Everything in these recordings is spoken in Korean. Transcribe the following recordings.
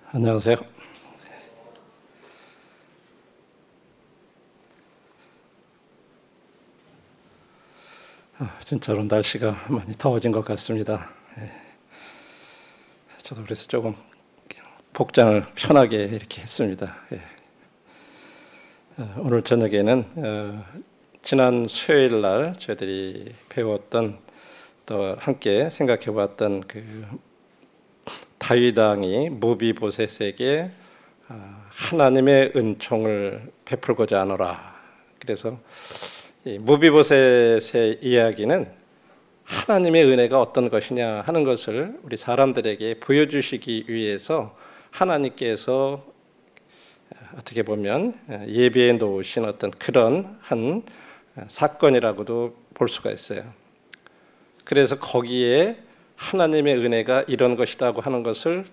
안녕하세요. 진짜로 날씨가 많이 더워진 것 같습니다. 저도 그래서 조금 복장을 편하게 이렇게 했습니다. 오늘 저녁에는 지난 수요일 날 저희들이 배웠던 또 함께 생각해봤던 그 다윗 왕이 무비보셋에게 하나님의 은총을 베풀고자 하노라. 그래서 이 무비보셋의 이야기는 하나님의 은혜가 어떤 것이냐 하는 것을 우리 사람들에게 보여주시기 위해서 하나님께서 어떻게 보면 예비해 놓으신 어떤 그런 한 사건이라고도 볼 수가 있어요. 그래서 거기에 하나님의 은혜가 이런 것이라고 하는 것을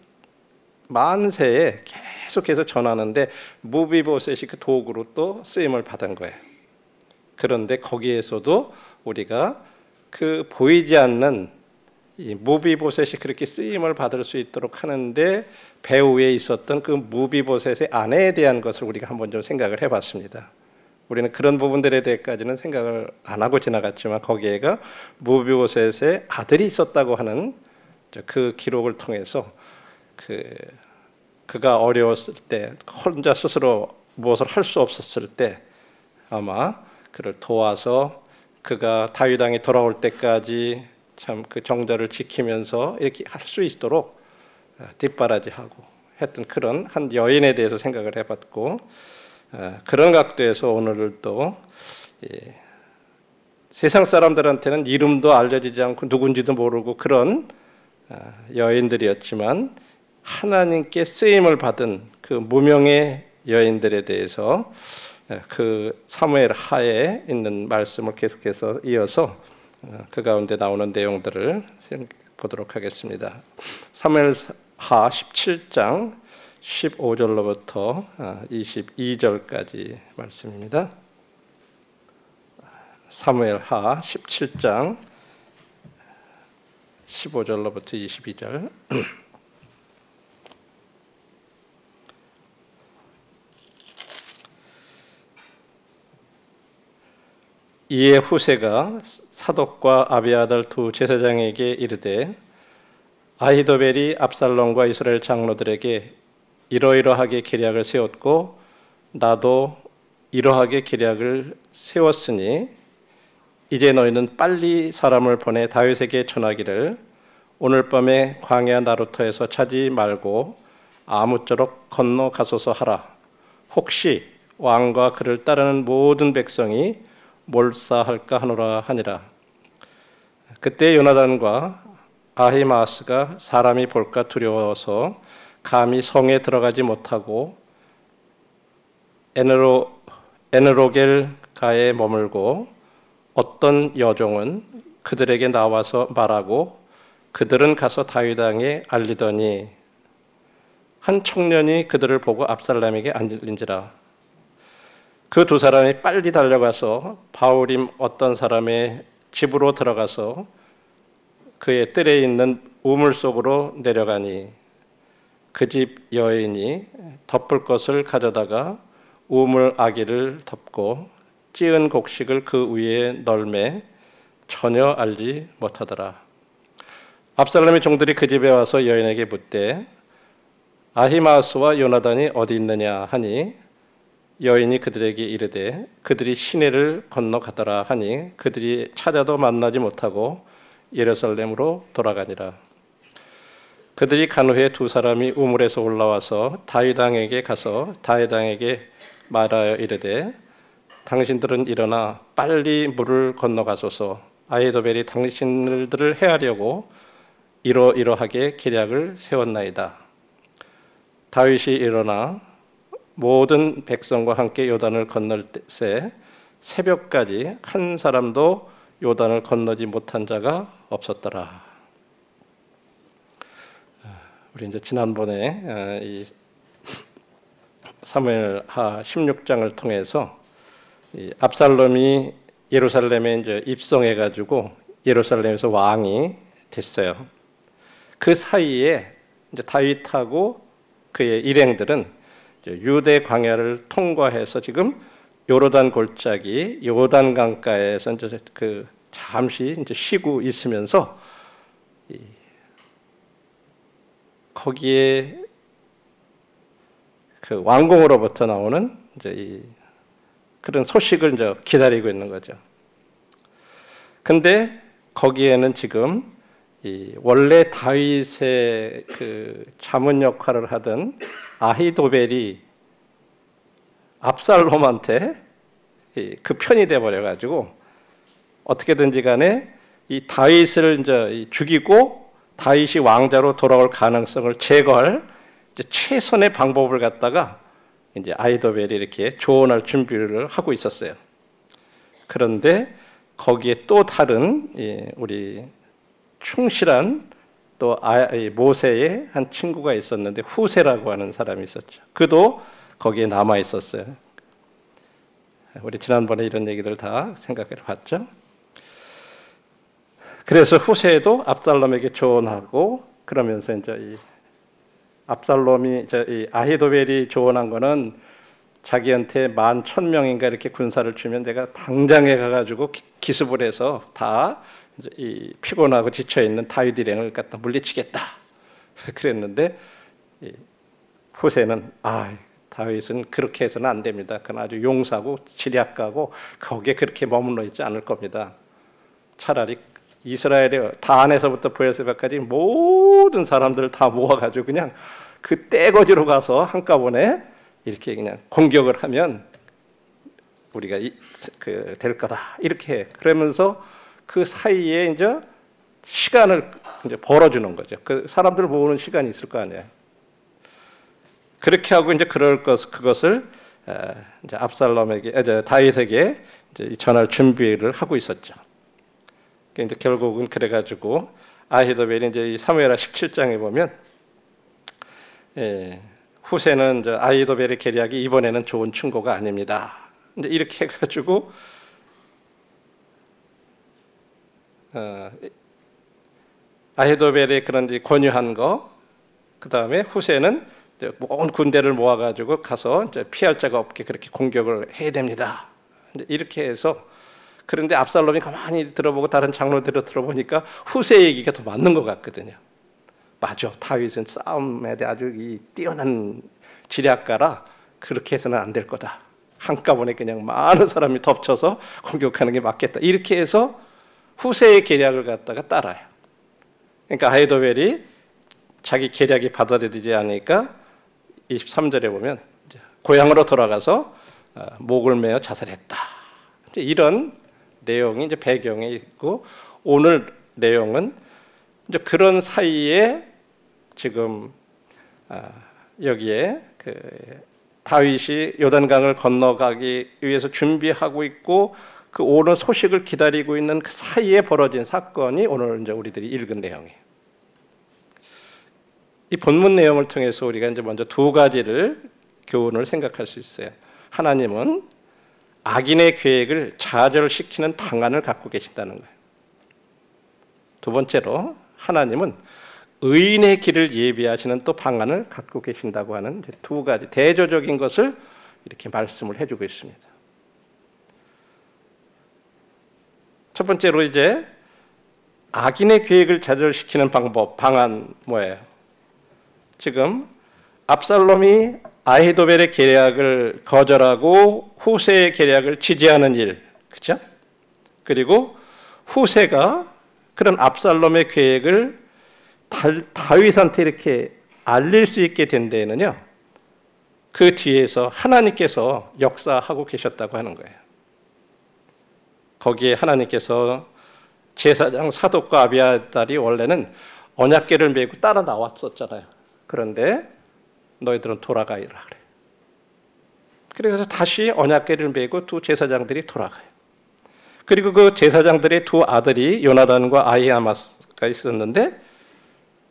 만세에 계속해서 전하는데 무비보셋이 그 도구로 또 쓰임을 받은 거예요. 그런데 거기에서도 우리가 그 보이지 않는 이 무비보셋이 그렇게 쓰임을 받을 수 있도록 하는데 배후에 있었던 그 무비보셋의 아내에 대한 것을 우리가 한번 좀 생각을 해봤습니다. 우리는 그런 부분들에 대해까지는 생각을 안 하고 지나갔지만 거기에가 무비보셋의 아들이 있었다고 하는 그 기록을 통해서 그가 어려웠을 때 혼자 스스로 무엇을 할 수 없었을 때 아마 그를 도와서 그가 다윗 왕이 돌아올 때까지 참 그 정절을 지키면서 이렇게 할 수 있도록 뒷바라지하고 했던 그런 한 여인에 대해서 생각을 해봤고, 그런 각도에서 오늘을 또 세상 사람들한테는 이름도 알려지지 않고 누군지도 모르고 그런 여인들이었지만 하나님께 쓰임을 받은 그 무명의 여인들에 대해서 그 사무엘 하에 있는 말씀을 계속해서 이어서 그 가운데 나오는 내용들을 보도록 하겠습니다. 사무엘 하 17장 15절로부터 22절까지 말씀입니다. 사무엘 하 17장 15절로부터 22절. 이에 후세가 사독과 아비아달 두 제사장에게 이르되 아히도벨이 압살롬과 이스라엘 장로들에게 이러이러하게 계략을 세웠고 나도 이러하게 계략을 세웠으니 이제 너희는 빨리 사람을 보내 다윗에게 전하기를 오늘 밤에 광야 나루터에서 자지 말고 아무쪼록 건너가소서 하라. 혹시 왕과 그를 따르는 모든 백성이 몰사할까 하노라 하니라. 그때 요나단과 아히마아스가 사람이 볼까 두려워서 감히 성에 들어가지 못하고 에느로겔가에 머물고 어떤 여종은 그들에게 나와서 말하고 그들은 가서 다윗 왕에 알리더니 한 청년이 그들을 보고 압살롬에게 알린지라. 그 두 사람이 빨리 달려가서 바울임 어떤 사람의 집으로 들어가서 그의 뜰에 있는 우물 속으로 내려가니 그 집 여인이 덮을 것을 가져다가 우물 아기를 덮고 찌은 곡식을 그 위에 널매 전혀 알지 못하더라. 압살롬의 종들이 그 집에 와서 여인에게 묻되 아히마아스와 요나단이 어디 있느냐 하니 여인이 그들에게 이르되 그들이 시내를 건너가더라 하니 그들이 찾아도 만나지 못하고 예루살렘으로 돌아가니라. 그들이 간 후에 두 사람이 우물에서 올라와서 다윗 왕에게 가서 다윗 왕에게 말하여 이르되 당신들은 일어나 빨리 물을 건너가소서. 아히도벨이 당신들을 해하려고 이러이러하게 계략을 세웠나이다. 다윗이 일어나 모든 백성과 함께 요단을 건널 때 새벽까지 한 사람도 요단을 건너지 못한 자가 없었더라. 우리 이제 지난번에 이 사무엘하 16장을 통해서 이 압살롬이 예루살렘에 이제 입성해 가지고 예루살렘에서 왕이 됐어요. 그 사이에 이제 다윗하고 그의 일행들은 유대 광야를 통과해서 지금 요르단 골짜기 요단 강가에서 이제 그 잠시 이제 쉬고 있으면서 거기에 그 왕궁으로부터 나오는 이제 그런 소식을 이제 기다리고 있는 거죠. 근데 거기에는 지금 원래 다윗의 그 자문 역할을 하던 아히도벨이 압살롬한테 그 편이 돼 버려 가지고 어떻게든지 간에 이 다윗을 이제 죽이고 다윗이 왕자로 돌아올 가능성을 제거할 이제 최선의 방법을 갖다가 이제 아히도벨이 이렇게 조언할 준비를 하고 있었어요. 그런데 거기에 또 다른 우리 충실한 또 모세의 한 친구가 있었는데 후세라고 하는 사람이 있었죠. 그도 거기에 남아 있었어요. 우리 지난번에 이런 얘기들 다 생각해 봤죠. 그래서 후세도 압살롬에게 조언하고 그러면서 이제 이 압살롬이 이 아히도벨이 조언한 거는 자기한테 11,000명인가 이렇게 군사를 주면 내가 당장에 가가지고 기습을 해서 다 이 피곤하고 지쳐 있는 다윗 일행을 갖다 물리치겠다. 그랬는데 후세는 다윗은 그렇게 해서는 안 됩니다. 그건 아주 용사고 지략가고 거기에 그렇게 머물러 있지 않을 겁니다. 차라리 이스라엘의 단에서부터 브에르세바까지 모든 사람들을 다 모아가지고 그냥 그 떼거지로 가서 한꺼번에 이렇게 그냥 공격을 하면 우리가 될 거다. 이렇게 그러면서 그 사이에 이제 시간을 이제 벌어주는 거죠. 그 사람들 모으는 시간이 있을 거 아니에요. 그렇게 하고 이제 그것을 이제 압살롬에게, 다윗에게 이제 전할 준비를 하고 있었죠. 이제 결국은 그래가지고 아히도벨이 이제 사무엘하 17장에 보면 후세는 이제 아히도벨의 계략이 이번에는 좋은 충고가 아닙니다. 이제 이렇게 해가지고 아히도벨의 그런 이제 권유한 거, 그 다음에 후세는 온 군대를 모아가지고 가서 이제 피할 자가 없게 그렇게 공격을 해야 됩니다. 이제 이렇게 해서 그런데 압살롬이 가만히 들어보고 다른 장로들을 들어보니까 후세 얘기가 더 맞는 것 같거든요. 맞아, 다윗은 싸움에 대해 아주 뛰어난 지략가라. 그렇게 해서는 안 될 거다. 한꺼번에 그냥 많은 사람이 덮쳐서 공격하는 게 맞겠다. 이렇게 해서 후세의 계략을 갖다가 따라요. 그러니까 아히도벨이 자기 계략이 받아들이지 않으니까 23절에 보면 고향으로 돌아가서 목을 메어 자살했다. 이제 이런 내용이 이제 배경에 있고, 오늘 내용은 이제 그런 사이에 지금 여기에 다윗이 요단강을 건너가기 위해서 준비하고 있고 그 오는 소식을 기다리고 있는 그 사이에 벌어진 사건이 오늘 이제 우리들이 읽은 내용이에요. 이 본문 내용을 통해서 우리가 이제 먼저 두 가지를 교훈을 생각할 수 있어요. 하나님은 악인의 계획을 좌절시키는 방안을 갖고 계신다는 거예요. 두 번째로 하나님은 의인의 길을 예비하시는 또 방안을 갖고 계신다고 하는 이제 두 가지 대조적인 것을 이렇게 말씀을 해주고 있습니다. 첫 번째로 이제 악인의 계획을 좌절시키는 방안 뭐예요? 지금 압살롬이 아히도벨의 계략을 거절하고 후세의 계략을 지지하는 일, 그렇죠? 그리고 후세가 그런 압살롬의 계획을 다윗한테 이렇게 알릴 수 있게 된 데에는요, 그 뒤에서 하나님께서 역사하고 계셨다고 하는 거예요. 거기에 하나님께서 제사장 사독과 아비아달이 원래는 언약궤를 메고 따라 나왔었잖아요. 그런데 너희들은 돌아가이라 그래. 그래서 다시 언약궤를 메고 두 제사장들이 돌아가요. 그리고 그 제사장들의 두 아들이 요나단과 아히아마스가 있었는데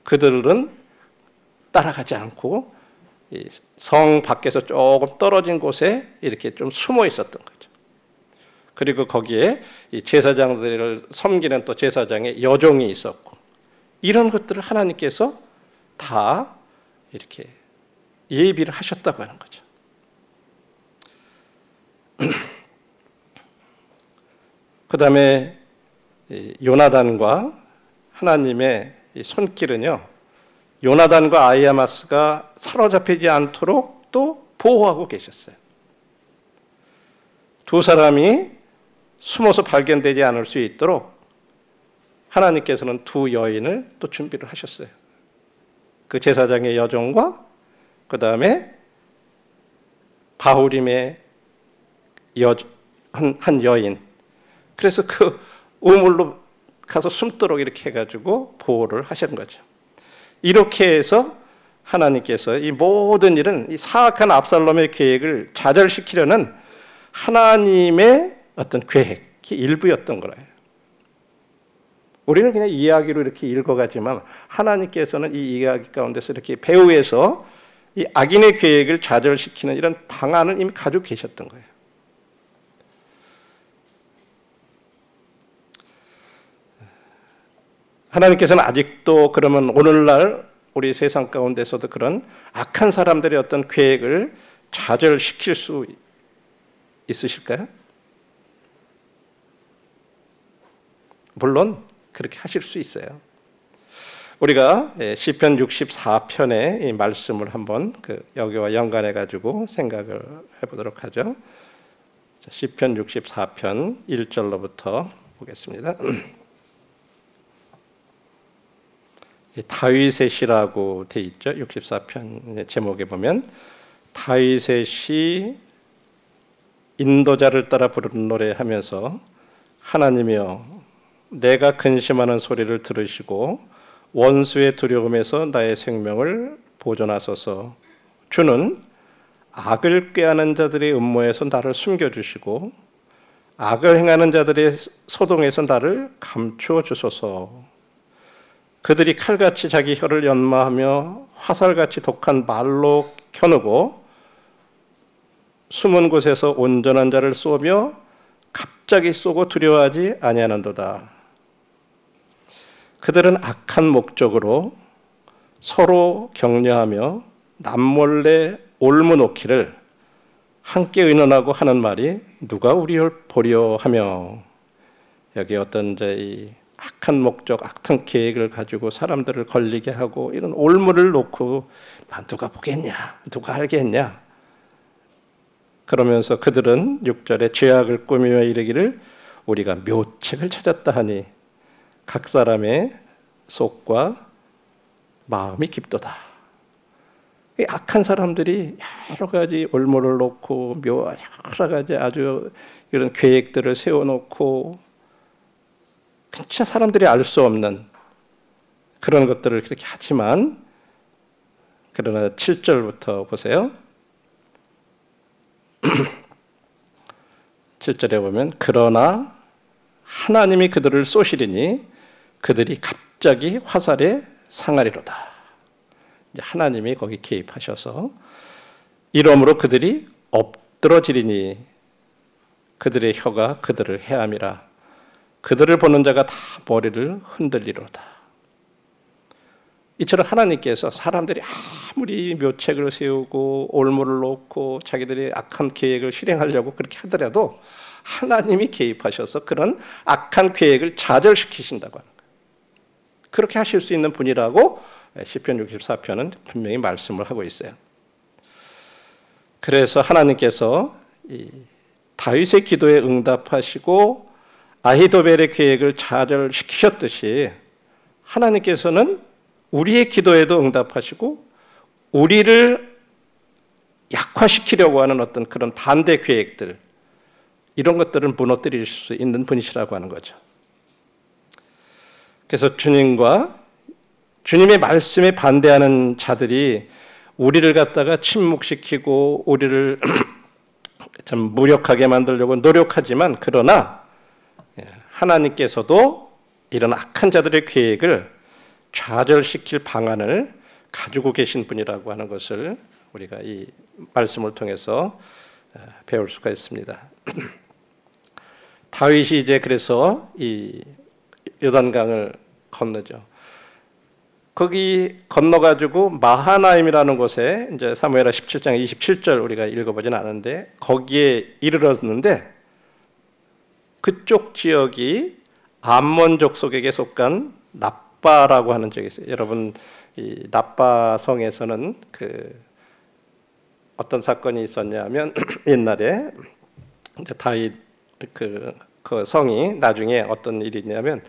그들은 따라가지 않고 성 밖에서 조금 떨어진 곳에 이렇게 좀 숨어 있었던 거죠. 그리고 거기에 이 제사장들을 섬기는 또 제사장의 여종이 있었고, 이런 것들을 하나님께서 다 이렇게 예비를 하셨다고 하는 거죠. 그 다음에 요나단과 하나님의 손길은요, 요나단과 아히아마스가 사로잡히지 않도록 또 보호하고 계셨어요. 두 사람이 숨어서 발견되지 않을 수 있도록 하나님께서는 두 여인을 또 준비를 하셨어요. 그 제사장의 여종과 그 다음에 바후림의 한 여인. 그래서 그 우물로 가서 숨도록 이렇게 해가지고 보호를 하시는 거죠. 이렇게 해서 하나님께서 이 모든 일은 이 사악한 압살롬의 계획을 좌절시키려는 하나님의 어떤 계획이 일부였던 거예요. 우리는 그냥 이야기로 이렇게 읽어가지만 하나님께서는 이 이야기 가운데서 이렇게 배후에서 이 악인의 계획을 좌절시키는 이런 방안을 이미 가지고 계셨던 거예요. 하나님께서는 아직도 그러면 오늘날 우리 세상 가운데서도 그런 악한 사람들의 어떤 계획을 좌절시킬 수 있으실까요? 물론 그렇게 하실 수 있어요. 우리가 시편 64편의 이 말씀을 한번 여기와 연관해 가지고 생각을 해보도록 하죠. 시편 64편 1절로부터 보겠습니다. 다윗의 시라고 돼 있죠. 64편 제목에 보면 다윗의 시 인도자를 따라 부르는 노래 하면서 하나님이여 내가 근심하는 소리를 들으시고 원수의 두려움에서 나의 생명을 보존하소서. 주는 악을 꾀하는 자들의 음모에서 나를 숨겨주시고 악을 행하는 자들의 소동에서 나를 감추어 주소서. 그들이 칼같이 자기 혀를 연마하며 화살같이 독한 말로 겨누고 숨은 곳에서 온전한 자를 쏘며 갑자기 쏘고 두려워하지 아니하는도다. 그들은 악한 목적으로 서로 격려하며 남몰래 올무놓기를 함께 의논하고 하는 말이 누가 우리를 보려 하며. 여기 어떤 이 악한 목적, 악한 계획을 가지고 사람들을 걸리게 하고 이런 올무를 놓고 누가 보겠냐, 누가 알겠냐. 그러면서 그들은 6절에 죄악을 꾸미며 이르기를 우리가 묘책을 찾았다 하니 각 사람의 속과 마음이 깊도다. 악한 사람들이 여러 가지 올무를 놓고 여러 가지 아주 이런 계획들을 세워놓고 진짜 사람들이 알 수 없는 그런 것들을 그렇게 하지만 그러나 7절부터 보세요. 7절에 보면 그러나 하나님이 그들을 쏘시리니 그들이 갑자기 화살에 상하리로다. 하나님이 거기 개입하셔서 이러므로 그들이 엎드러지리니 그들의 혀가 그들을 해함이라. 그들을 보는 자가 다 머리를 흔들리로다. 이처럼 하나님께서 사람들이 아무리 묘책을 세우고 올무를 놓고 자기들의 악한 계획을 실행하려고 그렇게 하더라도 하나님이 개입하셔서 그런 악한 계획을 좌절시키신다고 하는 거예요. 그렇게 하실 수 있는 분이라고 시편 64편은 분명히 말씀을 하고 있어요. 그래서 하나님께서 이 다윗의 기도에 응답하시고 아히도벨의 계획을 좌절시키셨듯이 하나님께서는 우리의 기도에도 응답하시고 우리를 약화시키려고 하는 어떤 그런 반대 계획들, 이런 것들을 무너뜨릴 수 있는 분이시라고 하는 거죠. 그래서 주님과 주님의 말씀에 반대하는 자들이 우리를 갖다가 침묵시키고 우리를 참 무력하게 만들려고 노력하지만 그러나 하나님께서도 이런 악한 자들의 계획을 좌절시킬 방안을 가지고 계신 분이라고 하는 것을 우리가 이 말씀을 통해서 배울 수가 있습니다. 다윗이 이제 그래서 이 요단강을 건너죠. 거기 건너가지고 마하나임이라는 곳에 이제 사무엘하 17장 27절 우리가 읽어보진 않은데 거기에 이르렀는데 그쪽 지역이 암몬족 속에게 속한 납바라고 하는 지역이 있어요. 여러분 이 납바성에서는 그 어떤 사건이 있었냐면 옛날에 이제 다윗 그 성이 나중에 어떤 일이 있냐면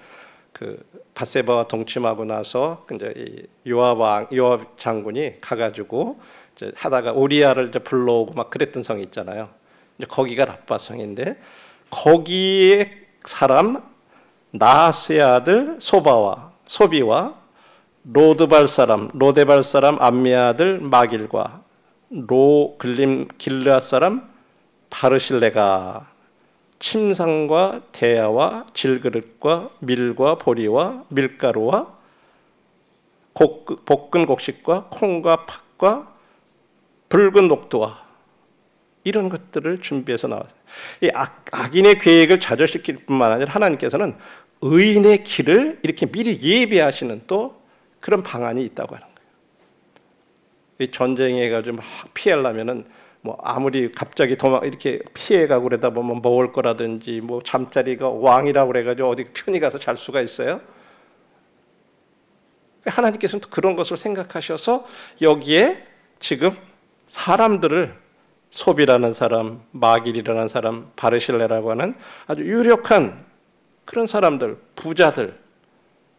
그 바세바와 동침하고 나서 이제 이 요압 장군이 가가지고 이제 하다가 우리아를 이제 불러오고 막 그랬던 성이 있잖아요. 이제 거기가 랍바성인데 거기에 사람 나하스의 아들 소비와 로데발 사람 암미의 아들 마길과 길르앗 사람 바르실레가 침상과 대야와 질그릇과 밀과 보리와 밀가루와 볶은 곡식과 콩과 팥과 붉은 녹두와 이런 것들을 준비해서 나왔어요. 이 악인의 계획을 좌절시킬 뿐만 아니라 하나님께서는 의인의 길을 이렇게 미리 예비하시는 또 그런 방안이 있다고 하는 거예요. 이 전쟁에 가지고 막 피하려면은 뭐 아무리 갑자기 이렇게 피해가고 그러다 보면 먹을 거라든지 뭐 잠자리가 왕이라고 그래가지고 어디 편히 가서 잘 수가 있어요? 하나님께서는 또 그런 것을 생각하셔서 여기에 지금 사람들을 소비라는 사람, 마길이라는 사람, 바르실레라고 하는 아주 유력한 그런 사람들, 부자들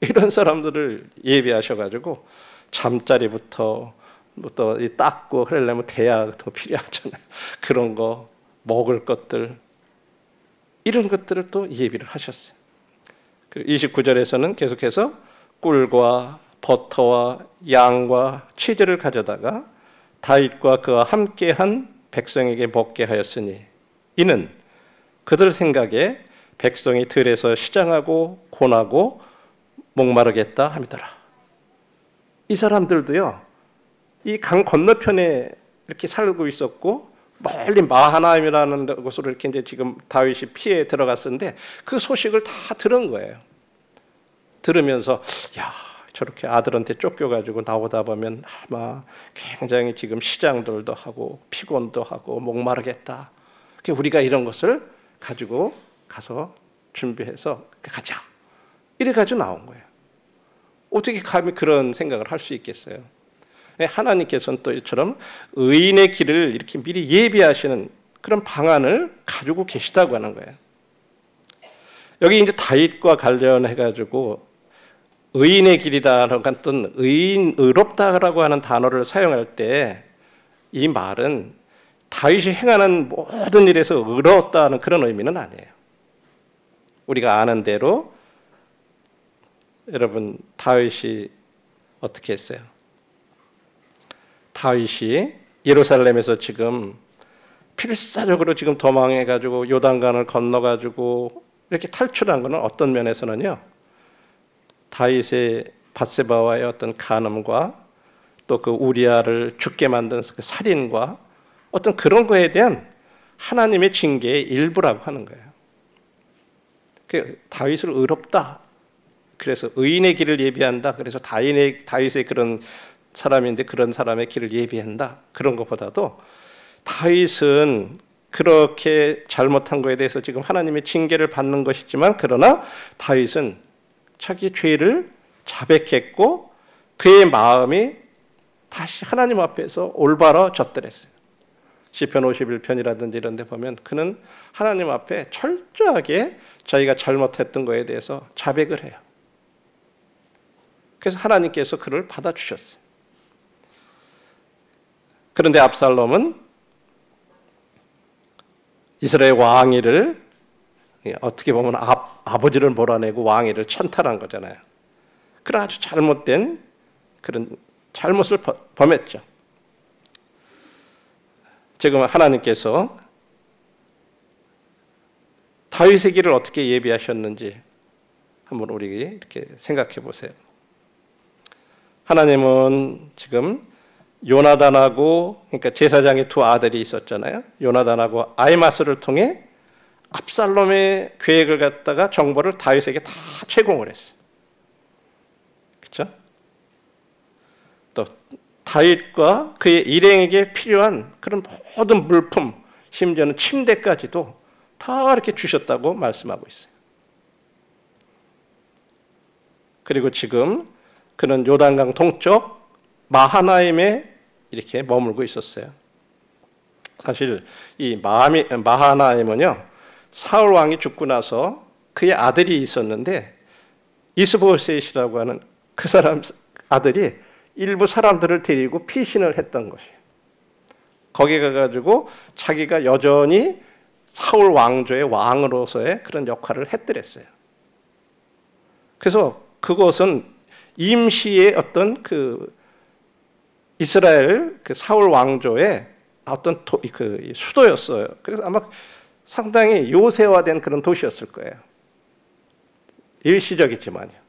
이런 사람들을 예비하셔가지고 잠자리부터 또 닦고 그러려면 대야 같은 거 필요하잖아요. 그런 거 먹을 것들 이런 것들을 또 예비를 하셨어요. 29절에서는 계속해서 꿀과 버터와 양과 치즈를 가져다가 다윗과 그와 함께한 백성에게 먹게 하였으니 이는 그들 생각에 백성이 들에서 시장하고 고나고 목마르겠다 함이더라. 이 사람들도요. 이 강 건너편에 이렇게 살고 있었고 멀리 마하나임이라는 곳으로 이렇게 이제 지금 다윗이 피해 들어갔었는데 그 소식을 다 들은 거예요. 들으면서 야 저렇게 아들한테 쫓겨가지고 나오다 보면 아마 굉장히 지금 시장들도 하고 피곤도 하고 목마르겠다. 우리가 이런 것을 가지고 가서 준비해서 가자. 이래가지고 나온 거예요. 어떻게 감히 그런 생각을 할 수 있겠어요? 하나님께서는 또 이처럼 의인의 길을 이렇게 미리 예비하시는 그런 방안을 가지고 계시다고 하는 거예요. 여기 이제 다윗과 관련해가지고 의인의 길이다라는 어떤 의롭다라고 하는 단어를 사용할 때 이 말은 다윗이 행하는 모든 일에서 의로웠다는 그런 의미는 아니에요. 우리가 아는 대로 여러분 다윗이 어떻게 했어요? 다윗이 예루살렘에서 지금 필사적으로 지금 도망해가지고 요단강을 건너가지고 이렇게 탈출한 것은 어떤 면에서는요. 다윗의 밧세바와의 어떤 간음과 또 그 우리아를 죽게 만든 그 살인과 어떤 그런 거에 대한 하나님의 징계의 일부라고 하는 거예요. 다윗을 의롭다. 그래서 의인의 길을 예비한다. 그래서 다윗의 그런 사람인데 그런 사람의 길을 예비한다. 그런 것보다도 다윗은 그렇게 잘못한 것에 대해서 지금 하나님의 징계를 받는 것이지만 그러나 다윗은 자기 죄를 자백했고 그의 마음이 다시 하나님 앞에서 올바라졌더랬어요. 시편 51편이라든지 이런 데 보면 그는 하나님 앞에 철저하게 자기가 잘못했던 것에 대해서 자백을 해요. 그래서 하나님께서 그를 받아주셨어요. 그런데 압살롬은 이스라엘 왕위를 어떻게 보면 아버지를 몰아내고 왕위를 찬탈한 거잖아요. 그런 아주 잘못된 그런 잘못을 범했죠. 지금 하나님께서 다윗의 길을 어떻게 예비하셨는지 한번 우리 이렇게 생각해 보세요. 하나님은 지금 요나단하고 그러니까 제사장의 두 아들이 있었잖아요. 요나단하고 아히마스를 통해 압살롬의 계획을 갖다가 정보를 다윗에게 다 제공을 했어요. 그렇죠? 다윗과 그의 일행에게 필요한 그런 모든 물품, 심지어는 침대까지도 다 이렇게 주셨다고 말씀하고 있어요. 그리고 지금 그는 요단강 동쪽 마하나임에 이렇게 머물고 있었어요. 사실 이 마하나임은요, 사울 왕이 죽고 나서 그의 아들이 있었는데 이스보셋이라고 하는 그 사람 아들이 일부 사람들을 데리고 피신을 했던 것이에요. 거기 가가지고 자기가 여전히 사울 왕조의 왕으로서의 그런 역할을 했더랬어요. 그래서 그것은 임시의 어떤 그 이스라엘 그 사울 왕조의 어떤 그 수도였어요. 그래서 아마 상당히 요새화된 그런 도시였을 거예요. 일시적이지만요.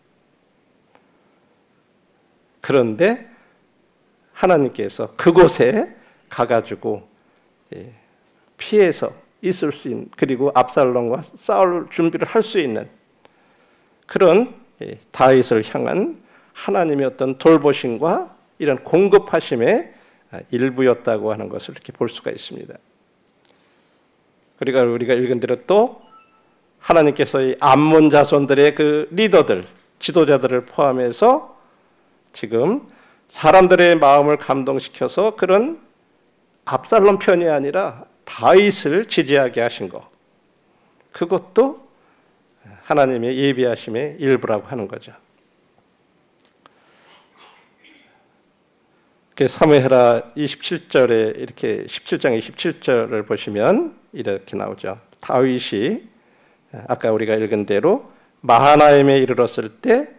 그런데 하나님께서 그곳에 가가지고 피해서 있을 수 있는, 그리고 압살롬과 싸울 준비를 할 수 있는 그런 다윗을 향한 하나님의 어떤 돌보심과 이런 공급하심의 일부였다고 하는 것을 이렇게 볼 수가 있습니다. 그러니까 우리가 읽은 대로 또 하나님께서 이 암몬 자손들의 그 리더들, 지도자들을 포함해서 지금 사람들의 마음을 감동시켜서 그런 압살롬 편이 아니라 다윗을 지지하게 하신 것, 그것도 하나님의 예비하심의 일부라고 하는 거죠. 사무엘하 27절에 이렇게 17장 27절을 보시면 이렇게 나오죠. 다윗이 아까 우리가 읽은 대로 마하나임에 이르렀을 때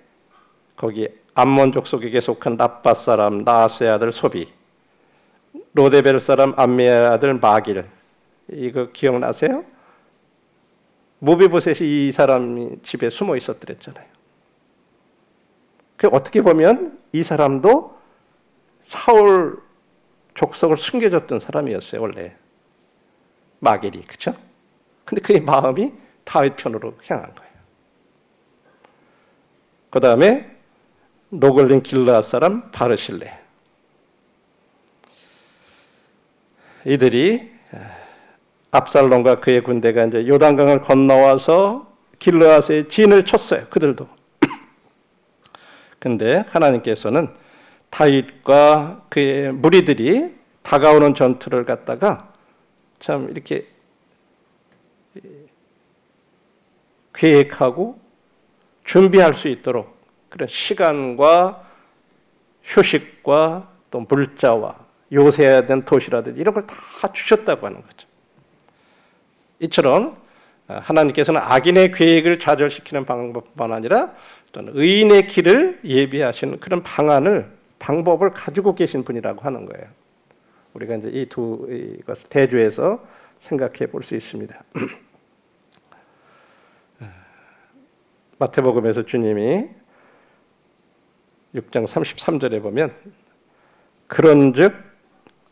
거기 암몬 족속에게 속한 납밧 사람 나아스의 아들 소비, 로데벨 사람 암미의 아들 마길, 이거 기억나세요? 모비보셋이 이 사람이 집에 숨어 있었더랬잖아요. 그 어떻게 보면 이 사람도 사울 족속을 숨겨줬던 사람이었어요, 원래. 마길이, 그렇죠? 근데 그의 마음이 다윗 편으로 향한 거예요. 그 다음에 노글린 길르앗 사람 바르실레, 이들이 압살롬과 그의 군대가 이제 요단강을 건너와서 길르앗의 진을 쳤어요. 그들도. 근데 하나님께서는 다윗과 그의 무리들이 다가오는 전투를 갖다가 참 이렇게 계획하고 준비할 수 있도록 그런 시간과 휴식과 또 물자와 요새해야 되는 도시라든지 이런 걸 다 주셨다고 하는 거죠. 이처럼 하나님께서는 악인의 계획을 좌절시키는 방법뿐만 아니라 또는 의인의 길을 예비하시는 그런 방법을 가지고 계신 분이라고 하는 거예요. 우리가 이제 이 두 것을 대조해서 생각해 볼 수 있습니다. 마태복음에서 주님이 6장 33절에 보면 그런즉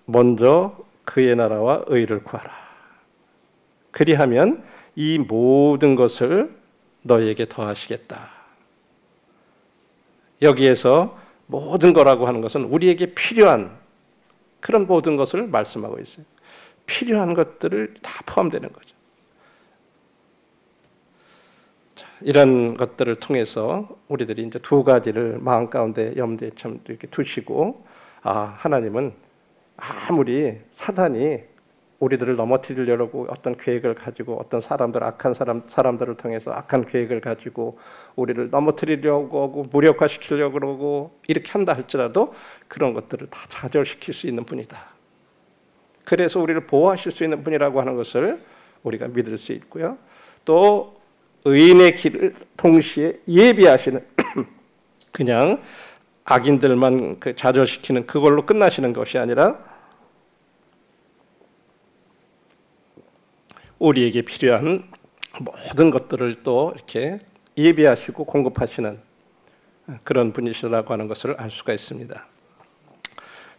먼저 그의 나라와 의를 구하라. 그리하면 이 모든 것을 너희에게 더하시겠다. 여기에서 모든 거라고 하는 것은 우리에게 필요한 그런 모든 것을 말씀하고 있어요. 필요한 것들을 다 포함되는 거죠. 자, 이런 것들을 통해서 우리들이 이제 두 가지를 마음 가운데 염두에 참 이렇게 두시고, 하나님은 아무리 사단이 우리들을 넘어뜨리려고 어떤 계획을 가지고 어떤 악한 사람들을 통해서 악한 계획을 가지고 우리를 넘어뜨리려고 하고 무력화시키려고 그러고 이렇게 한다 할지라도 그런 것들을 다 좌절시킬 수 있는 분이다. 그래서 우리를 보호하실 수 있는 분이라고 하는 것을 우리가 믿을 수 있고요. 또 의인의 길을 동시에 예비하시는 그냥 악인들만 좌절시키는 그걸로 끝나시는 것이 아니라 우리에게 필요한 모든 것들을 또 이렇게 예비하시고 공급하시는 그런 분이시라고 하는 것을 알 수가 있습니다.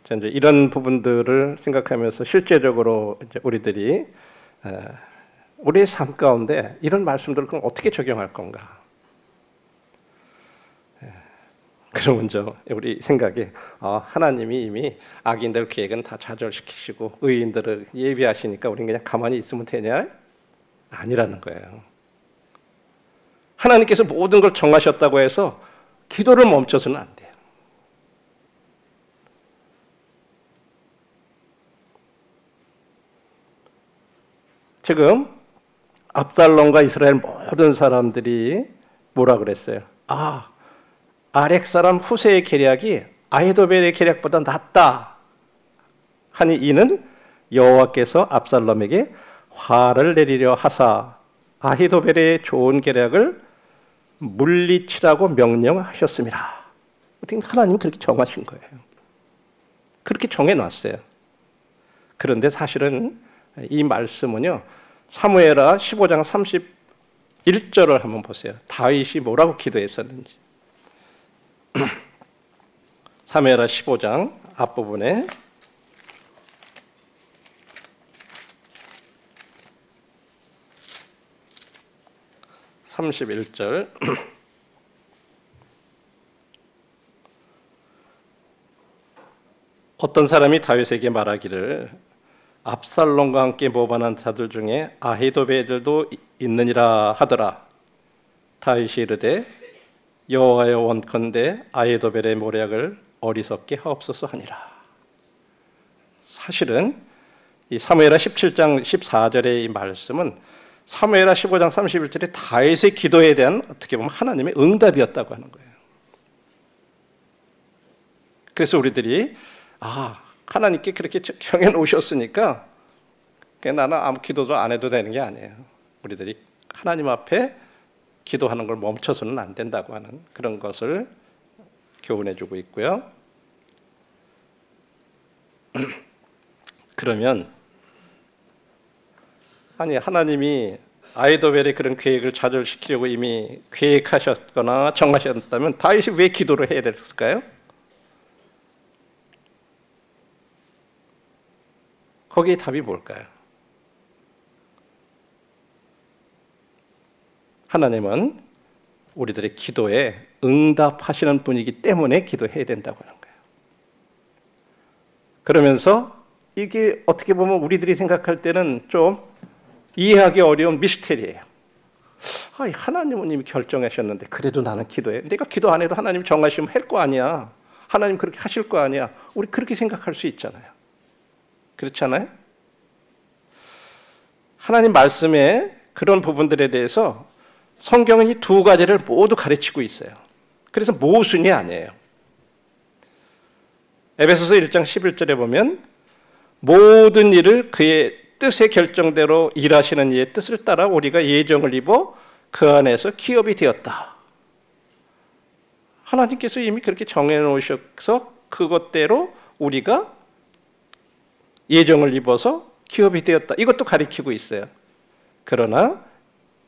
자, 이제 이런 부분들을 생각하면서 실제적으로 이제 우리들이 우리의 삶 가운데 이런 말씀들을 어떻게 적용할 건가? 그러면 우리 생각에 하나님이 이미 악인들 계획은 다 좌절시키시고 의인들을 예비하시니까 우리는 그냥 가만히 있으면 되냐? 아니라는 거예요. 하나님께서 모든 걸 정하셨다고 해서 기도를 멈춰서는 안 돼요. 지금 압살롬과 이스라엘 모든 사람들이 뭐라 그랬어요? 아렉 사람 후세의 계략이 아히도벨의 계략보다 낫다 하니 이는 여호와께서 압살롬에게 화를 내리려 하사 아히도벨의 좋은 계략을 물리치라고 명령하셨습니다. 하나님은 그렇게 정하신 거예요. 그렇게 정해놨어요. 그런데 사실은 이 말씀은요, 사무엘하 15장 31절을 한번 보세요. 다윗이 뭐라고 기도했었는지. 사무엘하 15장 앞부분에 (31절) 어떤 사람이 다윗에게 말하기를 압살롬과 함께 모반한 자들 중에 아히도벨도 있느니라 하더라. 다윗이 이르되 여호와여 원컨대 아히도벨의 모략을 어리석게 하옵소서 하니라. 사실은 이 사무엘하 17장 14절의 이 말씀은 사무엘하 15장 31절의 다윗의 기도에 대한 어떻게 보면 하나님의 응답이었다고 하는 거예요. 그래서 우리들이 하나님께 그렇게 정해 놓으셨으니까 나는 아무 기도도 안 해도 되는 게 아니에요. 우리들이 하나님 앞에 기도하는 걸 멈춰서는 안 된다고 하는 그런 것을 교훈해 주고 있고요. 그러면 하나님이 아히도벨의 그런 계획을 좌절시키려고 이미 계획하셨거나 정하셨다면 다윗이 왜 기도를 해야 됐을까요? 거기에 답이 뭘까요? 하나님은 우리들의 기도에 응답하시는 분이기 때문에 기도해야 된다고 하는 거예요. 그러면서 이게 어떻게 보면 우리들이 생각할 때는 좀 이해하기 어려운 미스테리예요. 하나님은 이미 결정하셨는데 그래도 나는 기도해. 내가 기도 안 해도 하나님 정하시면 할 거 아니야. 하나님 그렇게 하실 거 아니야. 우리 그렇게 생각할 수 있잖아요. 그렇잖아요? 하나님 말씀에 그런 부분들에 대해서 성경은 이 두 가지를 모두 가르치고 있어요. 그래서 모순이 아니에요. 에베소서 1장 11절에 보면 모든 일을 그의 뜻의 결정대로 일하시는 이의 뜻을 따라 우리가 예정을 입어 그 안에서 기업이 되었다. 하나님께서 이미 그렇게 정해놓으셔서 그것대로 우리가 예정을 입어서 기업이 되었다. 이것도 가리키고 있어요. 그러나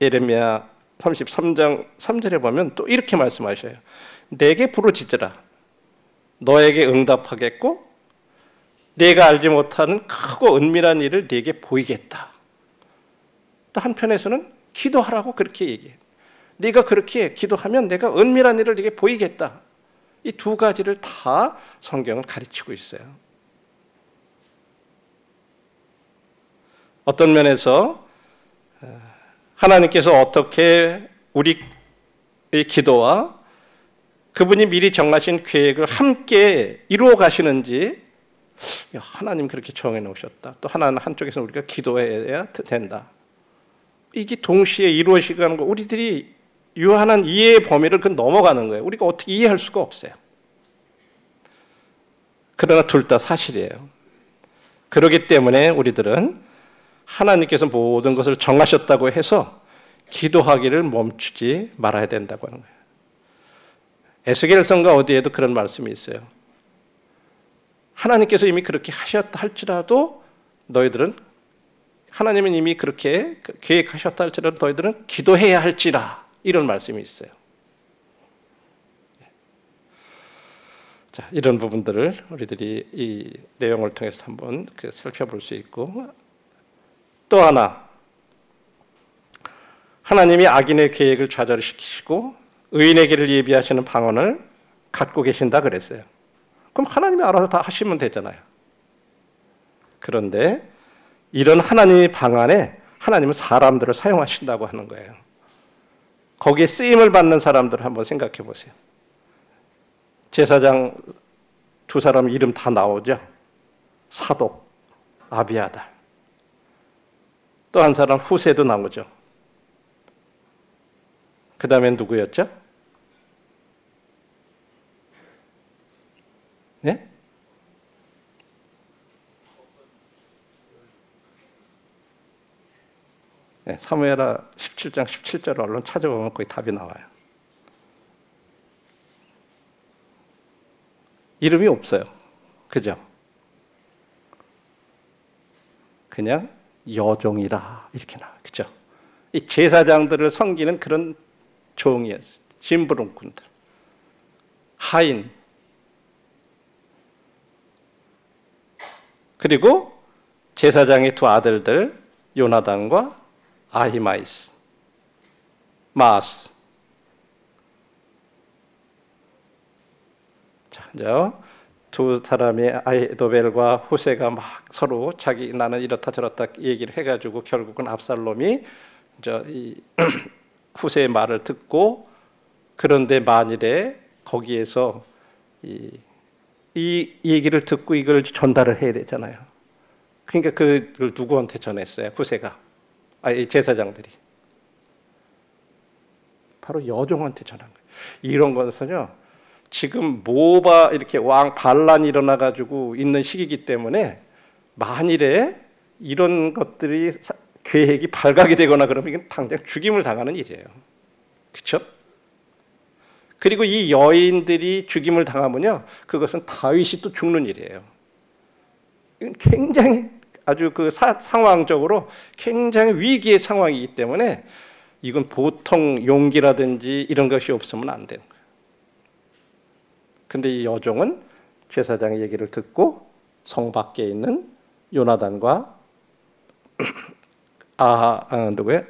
예레미야 33장 3절에 보면 또 이렇게 말씀하셔요. 내게 부르짖으라. 너에게 응답하겠고 내가 알지 못하는 크고 은밀한 일을 네게 보이겠다. 또 한편에서는 기도하라고 그렇게 얘기해요. 네가 그렇게 기도하면 내가 은밀한 일을 네게 보이겠다. 이 두 가지를 다 성경은 가르치고 있어요. 어떤 면에서 하나님께서 어떻게 우리의 기도와 그분이 미리 정하신 계획을 함께 이루어 가시는지 하나님 그렇게 정해 놓으셨다. 또 하나는 한쪽에서 우리가 기도해야 된다. 이게 동시에 이루어지는 거 우리들이 유한한 이해의 범위를 넘어가는 거예요. 우리가 어떻게 이해할 수가 없어요. 그러나 둘 다 사실이에요. 그렇기 때문에 우리들은 하나님께서 모든 것을 정하셨다고 해서 기도하기를 멈추지 말아야 된다고 하는 거예요. 에스겔서인가 어디에도 그런 말씀이 있어요. 하나님께서 이미 그렇게 하셨다 할지라도 너희들은 하나님은 이미 그렇게 계획하셨다 할지라도 너희들은 기도해야 할지라 이런 말씀이 있어요. 자, 이런 부분들을 우리들이 이 내용을 통해서 한번 살펴볼 수 있고 또 하나 하나님이 악인의 계획을 좌절시키시고 의인의 길을 예비하시는 방언을 갖고 계신다 그랬어요. 그럼 하나님이 알아서 다 하시면 되잖아요. 그런데 이런 하나님의 방안에 하나님은 사람들을 사용하신다고 하는 거예요. 거기에 쓰임을 받는 사람들을 한번 생각해 보세요. 제사장 두 사람 이름 다 나오죠. 사독, 아비아달. 또 한 사람 후세도 나오죠. 그 다음엔 누구였죠? 네? 네, 사무엘하 17장 17절을 얼른 찾아보면 거기 답이 나와요. 이름이 없어요. 그죠? 그냥 여종이라 이렇게 나와요. 그죠? 이 제사장들을 섬기는 그런 종이었어요. 심부름꾼들. 하인. 그리고 제사장의 두 아들들 요나단과 아히마이스, 마스. 자, 두 사람의 아히도벨과 후세가 막 서로 자기 나는 이렇다 저렇다 얘기를 해가지고 결국은 압살롬이 이 후세의 말을 듣고, 그런데 만일에 거기에서 이 얘기를 듣고 이걸 전달을 해야 되잖아요. 그러니까 그걸 누구한테 전했어요? 후세가. 이 제사장들이. 바로 여종한테 전한 거예요. 이런 것은요, 지금 모바 이렇게 왕 반란이 일어나가지고 있는 시기이기 때문에 만일에 이런 것들이 계획이 발각이 되거나 그러면 이건 당장 죽임을 당하는 일이에요. 그렇죠? 그리고 이 여인들이 죽임을 당하면요, 그것은 다윗이 또 죽는 일이에요. 이건 굉장히 아주 그 상황적으로 굉장히 위기의 상황이기 때문에 이건 보통 용기라든지 이런 것이 없으면 안 되는 거예요. 근데 이 여종은 제사장의 얘기를 듣고 성 밖에 있는 요나단과 누구예요?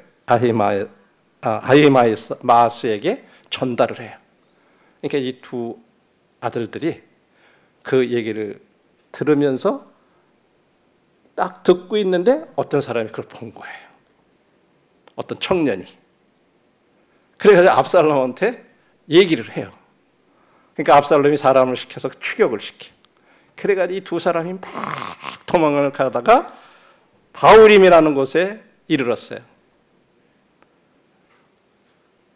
아히마이스 마스에게 전달을 해요. 그러니까 이 두 아들들이 그 얘기를 들으면서 딱 듣고 있는데 어떤 사람이 그걸 본 거예요. 어떤 청년이. 그래서 압살롬한테 얘기를 해요. 그러니까 압살롬이 사람을 시켜서 추격을 시켜. 그래가지고 이 두 사람이 막 도망을 가다가 바울임이라는 곳에 이르렀어요.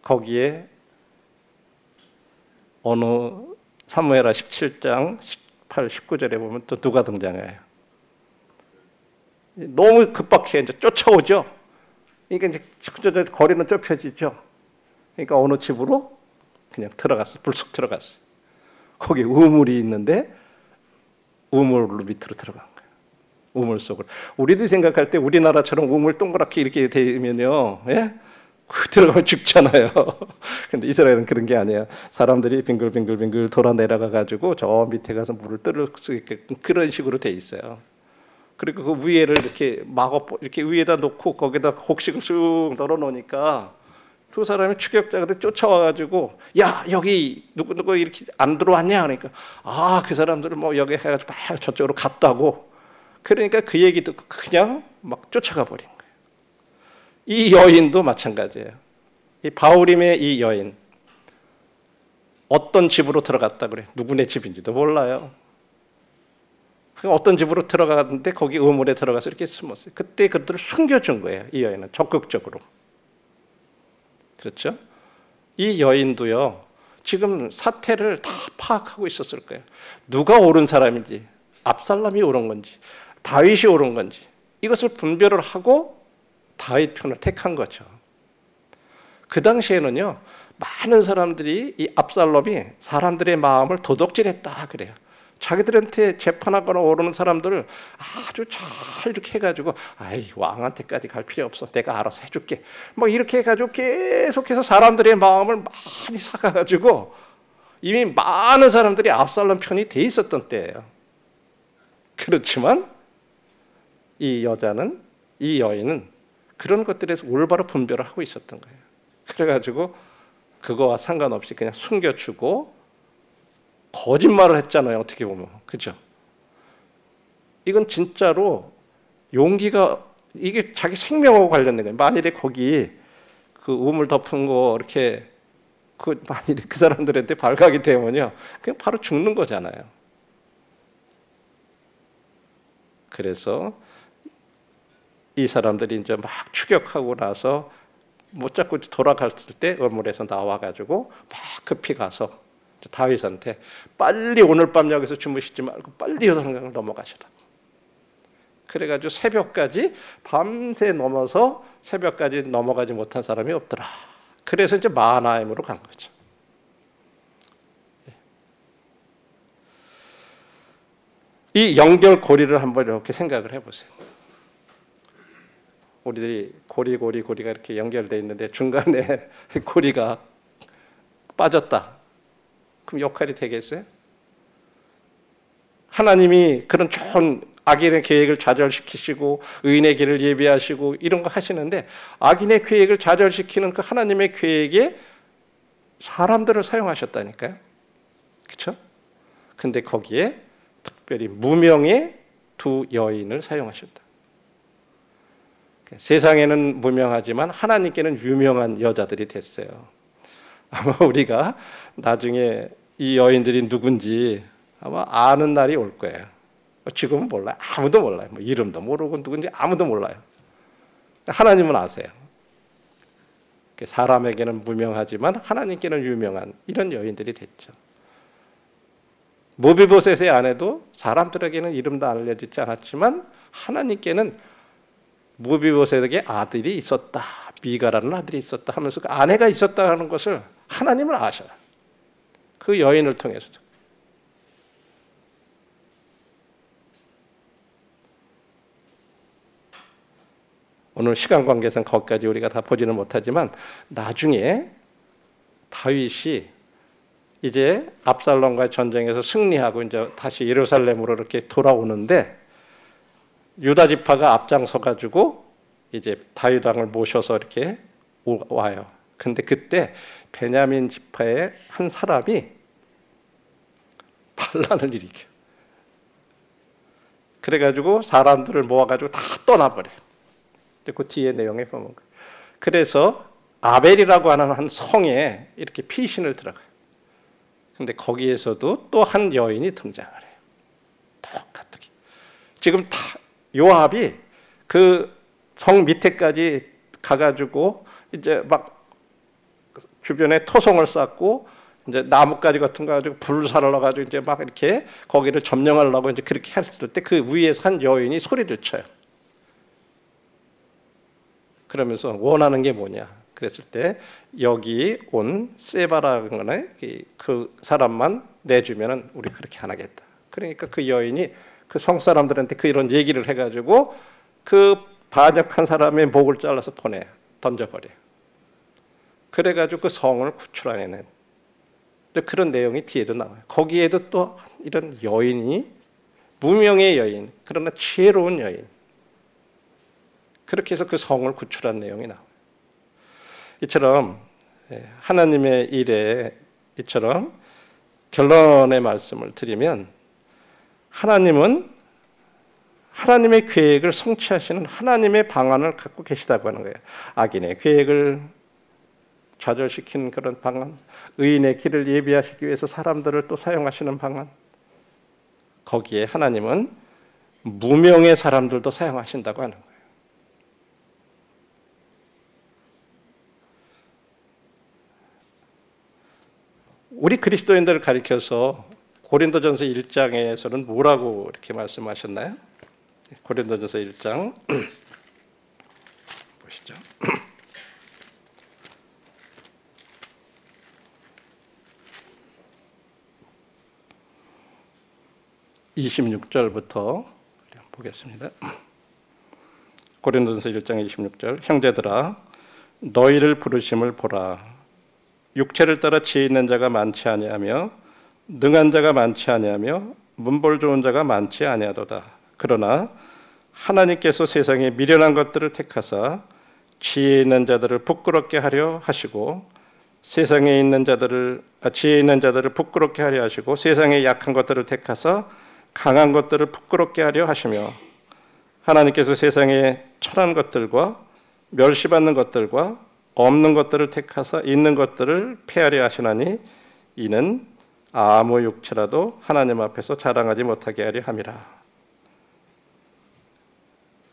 거기에 어느 사무엘하 17장 18, 19절에 보면 또 누가 등장해요. 너무 급박해 이제 쫓아오죠. 그러니까 이제 거리는 좁혀지죠. 그러니까 어느 집으로 그냥 들어갔어. 불쑥 들어갔어. 거기 우물이 있는데 우물로 밑으로 들어간 거예요. 우물 속으로. 우리도 생각할 때 우리나라처럼 우물 동그랗게 이렇게 되면요, 예? 들어가면 죽잖아요. 근데 이스라엘은 그런 게 아니에요. 사람들이 빙글빙글 돌아 내려가 가지고 저 밑에 가서 물을 뚫을 수 있게끔 그런 식으로 돼 있어요. 그리고 그 위에를 이렇게 이렇게 위에다 놓고 거기다 곡식을 쑥 널어 놓으니까 두 사람이 추격자들 쫓아와가지고 야 여기 누구 이렇게 안 들어왔냐 그러니까 그 사람들을 뭐 여기 해가지고 막 저쪽으로 갔다고. 그러니까 그 얘기 듣고 그냥 막 쫓아가 버린 거예요. 이 여인도 마찬가지예요. 이 바울임의 이 여인 어떤 집으로 들어갔다 그래? 누구네 집인지도 몰라요. 어떤 집으로 들어갔는데 거기 우물에 들어가서 이렇게 숨었어요. 그때 그들을 숨겨준 거예요. 이 여인은 적극적으로. 그렇죠? 이 여인도요, 지금 사태를 다 파악하고 있었을 거예요. 누가 옳은 사람인지, 압살롬이 옳은 건지, 다윗이 옳은 건지, 이것을 분별을 하고 다윗 편을 택한 거죠. 그 당시에는요, 많은 사람들이 이 압살롬이 사람들의 마음을 도둑질했다 그래요. 자기들한테 재판하거나 오르는 사람들을 아주 잘 이렇게 해가지고 왕한테까지 갈 필요 없어. 내가 알아서 해줄게. 뭐 이렇게 해가지고 계속해서 사람들의 마음을 많이 사가지고 이미 많은 사람들이 압살롬 편이 돼 있었던 때예요. 그렇지만 이 여인은 그런 것들에서 올바로 분별을 하고 있었던 거예요. 그래가지고 그거와 상관없이 그냥 숨겨주고 거짓말을 했잖아요. 어떻게 보면. 그렇죠? 이건 진짜로 용기가 이게 자기 생명하고 관련된 거예요. 만일에 거기 그 우물 덮은 거 이렇게 만일에 그 사람들한테 발각이 되면요. 그냥 바로 죽는 거잖아요. 그래서 이 사람들이 이제 막 추격하고 나서 못 잡고 돌아갔을 때 우물에서 나와가지고 막 급히 가서 다윗한테 빨리 오늘 밤 여기서 주무시지 말고 빨리 요단강을 넘어가시라. 그래가지고 새벽까지 밤새 넘어서 새벽까지 넘어가지 못한 사람이 없더라. 그래서 이제 마하나임으로 간 거죠. 이 연결고리를 한번 이렇게 생각을 해보세요. 우리들이 고리가 이렇게 연결되어 있는데 중간에 고리가 빠졌다. 그럼 역할이 되겠어요? 하나님이 그런 좋은 악인의 계획을 좌절시키시고 의인의 길을 예비하시고 이런 거 하시는데 악인의 계획을 좌절시키는 그 하나님의 계획에 사람들을 사용하셨다니까요. 그렇죠? 근데 거기에 특별히 무명의 두 여인을 사용하셨다. 세상에는 무명하지만 하나님께는 유명한 여자들이 됐어요. 아마 우리가 나중에 이 여인들이 누군지 아마 아는 날이 올 거예요. 지금은 몰라요. 아무도 몰라요. 뭐 이름도 모르고 누군지 아무도 몰라요. 하나님은 아세요. 사람에게는 무명하지만 하나님께는 유명한 이런 여인들이 됐죠. 모비보셋의 아내도 사람들에게는 이름도 알려지지 않았지만 하나님께는 모비보셋에게 아들이 있었다. 미가라는 아들이 있었다 하면서 그 아내가 있었다는 것을 하나님은 아셔요. 그 여인을 통해서. 오늘 시간 관계상 거기까지 우리가 다 보지는 못하지만 나중에 다윗이 이제 압살롬과의 전쟁에서 승리하고 이제 다시 예루살렘으로 이렇게 돌아오는데 유다 지파가 앞장서 가지고 이제 다윗 왕을 모셔서 이렇게 와요. 근데 그때 베냐민 지파의 한 사람이 반란을 일으켜. 그래가지고 사람들을 모아가지고 다 떠나버려. 그 뒤에 내용에 보면 그래서 아벨이라고 하는 한 성에 이렇게 피신을 들어가요. 근데 거기에서도 또 한 여인이 등장을 해요. 똑같게. 지금 다 요압이 그 성 밑에까지 가가지고 이제 막 주변에 토성을 쌓고 이제 나뭇가지 같은 거 가지고 불을 살아가지고 이제 막 이렇게 거기를 점령하려고 이제 그렇게 했을 때 그 위에서 한 여인이 소리를 쳐요. 그러면서 원하는 게 뭐냐? 그랬을 때 여기 온 세바라는 그 사람만 내주면은 우리 그렇게 안 하겠다. 그러니까 그 여인이 그 성 사람들한테 그 이런 얘기를 해가지고 그 반역한 사람의 목을 잘라서 던져버려. 그래가지고 그 성을 구출해내는 그런 내용이 뒤에도 나와요. 거기에도 또 이런 여인이 무명의 여인, 그러나 지혜로운 여인. 그렇게 해서 그 성을 구출한 내용이 나와요. 이처럼 하나님의 일에 이처럼 결론의 말씀을 드리면 하나님은 하나님의 계획을 성취하시는 하나님의 방안을 갖고 계시다고 하는 거예요. 악인의 계획을 좌절시키는 그런 방안, 의인의 길을 예비하시기 위해서 사람들을 또 사용하시는 방안, 거기에 하나님은 무명의 사람들도 사용하신다고 하는 거예요. 우리 그리스도인들을 가리켜서 고린도전서 1장에서는 뭐라고 이렇게 말씀하셨나요? 고린도전서 1장 보시죠. 26절부터 보겠습니다. 고린도전서 1장 26절 형제들아 너희를 부르심을 보라. 육체를 따라 지혜 있는 자가 많지 아니하며 능한 자가 많지 아니하며 문벌 좋은 자가 많지 아니하도다. 그러나 하나님께서 세상에 미련한 것들을 택하사 지혜 있는 자들을 부끄럽게 하려 하시고 세상에 있는 자들을 지혜 있는 자들을 부끄럽게 하려 하시고 세상의 약한 것들을 택하사 강한 것들을 부끄럽게 하려 하시며 하나님께서 세상의 천한 것들과 멸시받는 것들과 없는 것들을 택하사 있는 것들을 폐하려 하시나니 이는 아무 육체라도 하나님 앞에서 자랑하지 못하게 하려 함이라.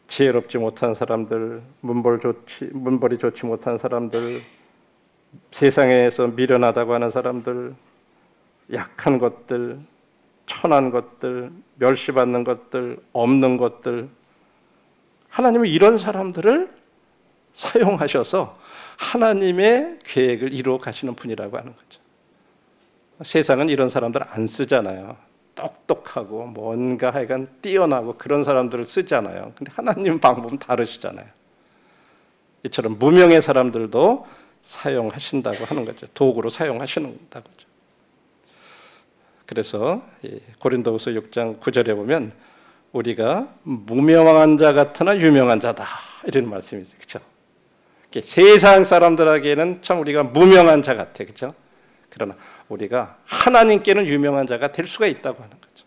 지혜롭지 못한 사람들, 문벌이 좋지 못한 사람들, 세상에서 미련하다고 하는 사람들, 약한 것들, 천한 것들, 멸시받는 것들, 없는 것들, 하나님은 이런 사람들을 사용하셔서 하나님의 계획을 이루어 가시는 분이라고 하는 거죠. 세상은 이런 사람들 안 쓰잖아요. 똑똑하고 뭔가 하여간 뛰어나고 그런 사람들을 쓰잖아요. 근데 하나님 방법은 다르시잖아요. 이처럼 무명의 사람들도 사용하신다고 하는 거죠. 도구로 사용하신다고 하죠. 그래서 고린도후서 6장 9절에 보면 우리가 무명한 자 같으나 유명한 자다 이런 말씀이 있어요. 그렇죠? 세상 사람들에게는 참 우리가 무명한 자 같아. 그렇죠? 그러나 우리가 하나님께는 유명한 자가 될 수가 있다고 하는 거죠.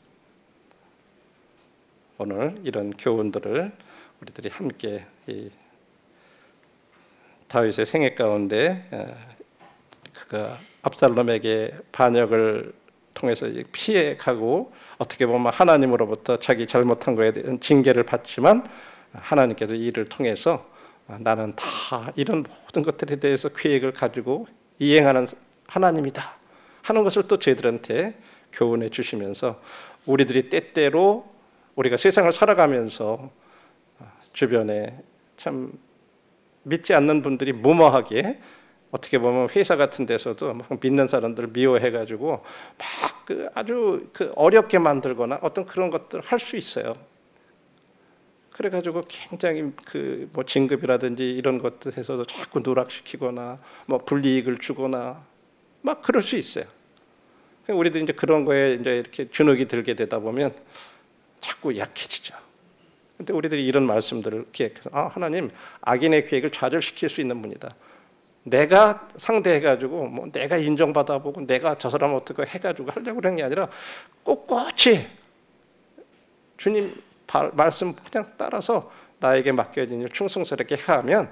오늘 이런 교훈들을 우리들이 함께 다윗의 생애 가운데 그가 압살롬에게 반역을 통해서 피해가고 어떻게 보면 하나님으로부터 자기 잘못한 거에 대한 징계를 받지만 하나님께서 이 일을 통해서 나는 다 이런 모든 것들에 대해서 계획을 가지고 이행하는 하나님이다 하는 것을 또 저희들한테 교훈해 주시면서 우리들이 때때로 우리가 세상을 살아가면서 주변에 참 믿지 않는 분들이 무모하게 어떻게 보면 회사 같은 데서도 막 믿는 사람들을 미워해가지고 막 아주 어렵게 만들거나 어떤 그런 것들을 할 수 있어요. 그래가지고 굉장히 뭐 진급이라든지 이런 것들에서도 자꾸 누락시키거나 뭐 불이익을 주거나 막 그럴 수 있어요. 우리도 이제 그런 거에 이제 이렇게 주눅이 들게 되다 보면 자꾸 약해지죠. 근데 우리들이 이런 말씀들을 기억해서 하나님 악인의 계획을 좌절시킬 수 있는 분이다. 내가 상대해가지고 뭐 내가 인정받아보고 내가 저 사람 어떻게 해가지고 하려고 그런 게 아니라 꼿꼿이 주님 말씀 그냥 따라서 나에게 맡겨진 일 충성스럽게 하면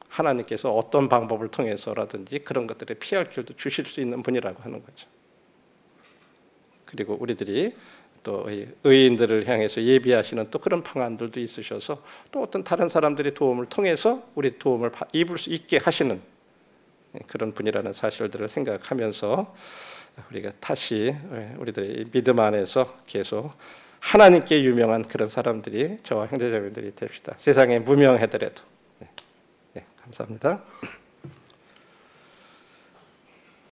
하나님께서 어떤 방법을 통해서라든지 그런 것들에 피할 길도 주실 수 있는 분이라고 하는 거죠. 그리고 우리들이 또 의인들을 향해서 예비하시는 또 그런 방안들도 있으셔서 또 어떤 다른 사람들의 도움을 통해서 우리 도움을 입을 수 있게 하시는 그런 분이라는 사실들을 생각하면서 우리가 다시 우리들의 믿음 안에서 계속 하나님께 유명한 그런 사람들이 저와 형제자매들이 됩시다. 세상에 무명하더라도. 네, 감사합니다.